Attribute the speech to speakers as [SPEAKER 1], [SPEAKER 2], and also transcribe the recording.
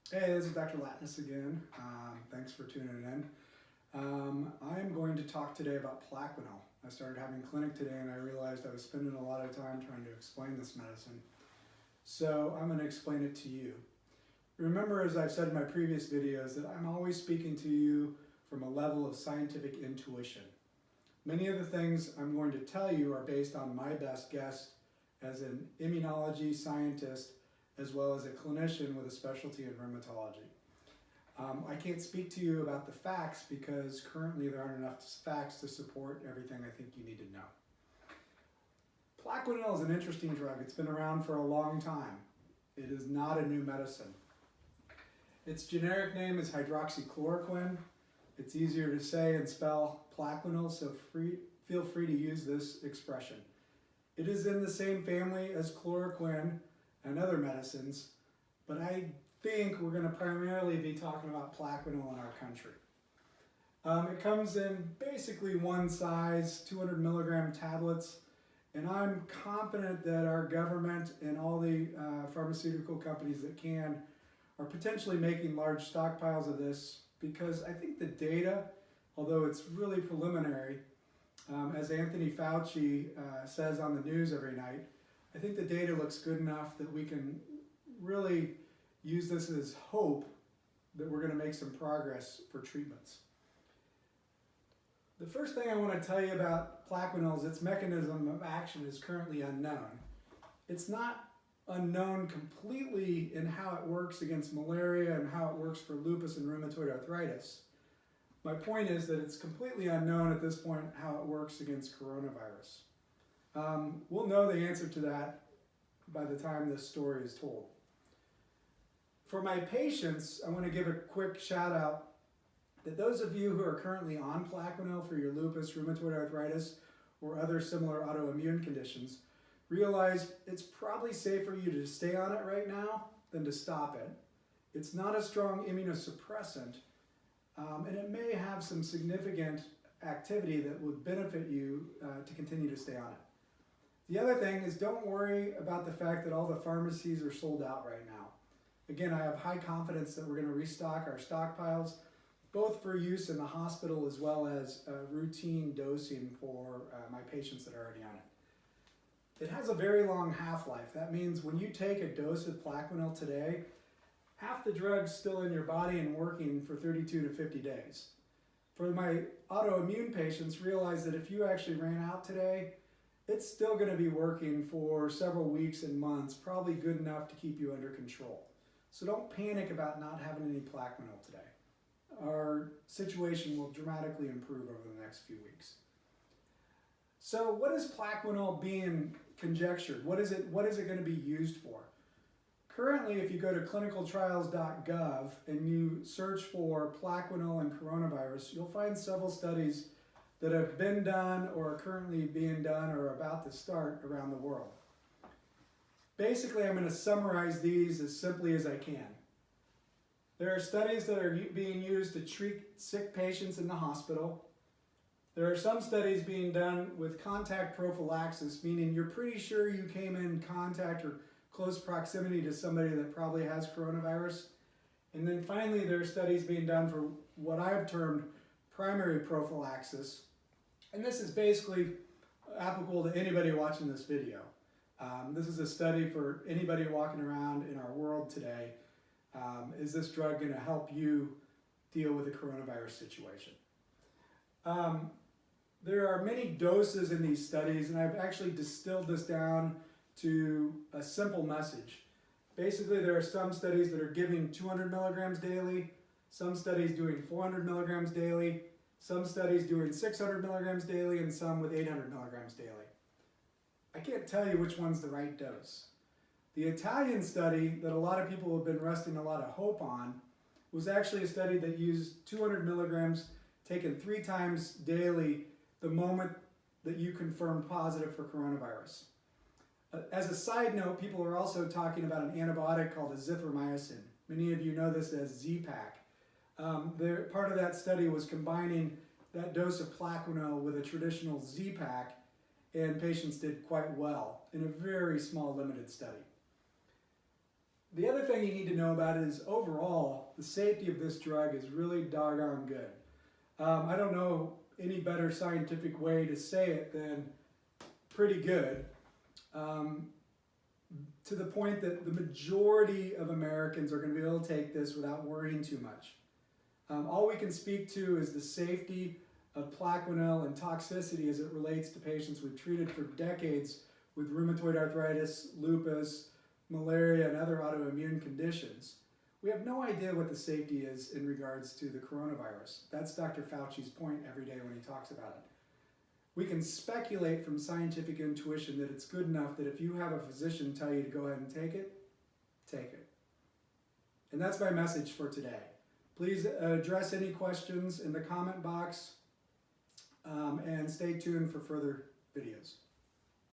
[SPEAKER 1] Hey, this is Dr. Latness again. Thanks for tuning in. I'm going to talk today about Plaquenil. I started having clinic today and I realized I was spending a lot of time trying to explain this medicine. So I'm going to explain it to you. Remember, as I've said in my previous videos, that I'm always speaking to you from a level of scientific intuition. Many of the things I'm going to tell you are based on my best guess as an immunology scientist as well as a clinician with a specialty in rheumatology. I can't speak to you about the facts because currently there aren't enough facts to support everything I think you need to know. Plaquenil is an interesting drug. It's been around for a long time. It is not a new medicine. Its generic name is hydroxychloroquine. It's easier to say and spell Plaquenil, so feel free to use this expression. It is in the same family as chloroquine and other medicines, but I think we're going to primarily be talking about Plaquenil in our country. It comes in basically one size, 200 milligram tablets, and I'm confident that our government and all the pharmaceutical companies that can are potentially making large stockpiles of this because I think the data, although it's really preliminary, as Anthony Fauci says on the news every night, I think the data looks good enough that we can really use this as hope that we're going to make some progress for treatments. The first thing I want to tell you about Plaquenil is its mechanism of action is currently unknown. It's not unknown completely in how it works against malaria and how it works for lupus and rheumatoid arthritis. My point is that it's completely unknown at this point how it works against coronavirus. We'll know the answer to that by the time this story is told. For my patients, I want to give a quick shout out that those of you who are currently on Plaquenil for your lupus, rheumatoid arthritis, or other similar autoimmune conditions, realize it's probably safer for you to stay on it right now than to stop it. It's not a strong immunosuppressant, and it may have some significant activity that would benefit you to continue to stay on it. The other thing is don't worry about the fact that all the pharmacies are sold out right now. Again, I have high confidence that we're going to restock our stockpiles, both for use in the hospital as well as routine dosing for my patients that are already on it. It has a very long half-life. That means when you take a dose of Plaquenil today, half the drug's still in your body and working for 32 to 50 days. For my autoimmune patients, realize that if you actually ran out today, it's still going to be working for several weeks and months, probably good enough to keep you under control. So don't panic about not having any Plaquenil today. Our situation will dramatically improve over the next few weeks. So what is Plaquenil being conjectured? What is it going to be used for? Currently, if you go to clinicaltrials.gov and you search for Plaquenil and coronavirus, you'll find several studies that have been done or are currently being done or are about to start around the world. Basically, I'm going to summarize these as simply as I can. There are studies that are being used to treat sick patients in the hospital. There are some studies being done with contact prophylaxis, meaning you're pretty sure you came in contact or close proximity to somebody that probably has coronavirus. And then finally, there are studies being done for what I've termed primary prophylaxis. And this is basically applicable to anybody watching this video. This is a study for anybody walking around in our world today. Is this drug going to help you deal with the coronavirus situation? There are many doses in these studies, and I've actually distilled this down to a simple message. Basically, there are some studies that are giving 200 milligrams daily, some studies doing 400 milligrams daily, some studies doing 600 milligrams daily, and some with 800 milligrams daily. I can't tell you which one's the right dose. The Italian study that a lot of people have been resting a lot of hope on was actually a study that used 200 milligrams taken 3 times daily the moment that you confirmed positive for coronavirus. As a side note, people are also talking about an antibiotic called azithromycin. Many of you know this as Z-Pak. Part of that study was combining that dose of Plaquenil with a traditional Z-Pak, and patients did quite well in a very small limited study. The other thing you need to know about it is overall, the safety of this drug is really doggone good. I don't know any better scientific way to say it than pretty good, to the point that the majority of Americans are going to be able to take this without worrying too much. All we can speak to is the safety of Plaquenil and toxicity as it relates to patients we've treated for decades with rheumatoid arthritis, lupus, malaria, and other autoimmune conditions. We have no idea what the safety is in regards to the coronavirus. That's Dr. Fauci's point every day when he talks about it. We can speculate from scientific intuition that it's good enough that if you have a physician tell you to go ahead and take it, take it. And that's my message for today. Please address any questions in the comment box, and stay tuned for further videos.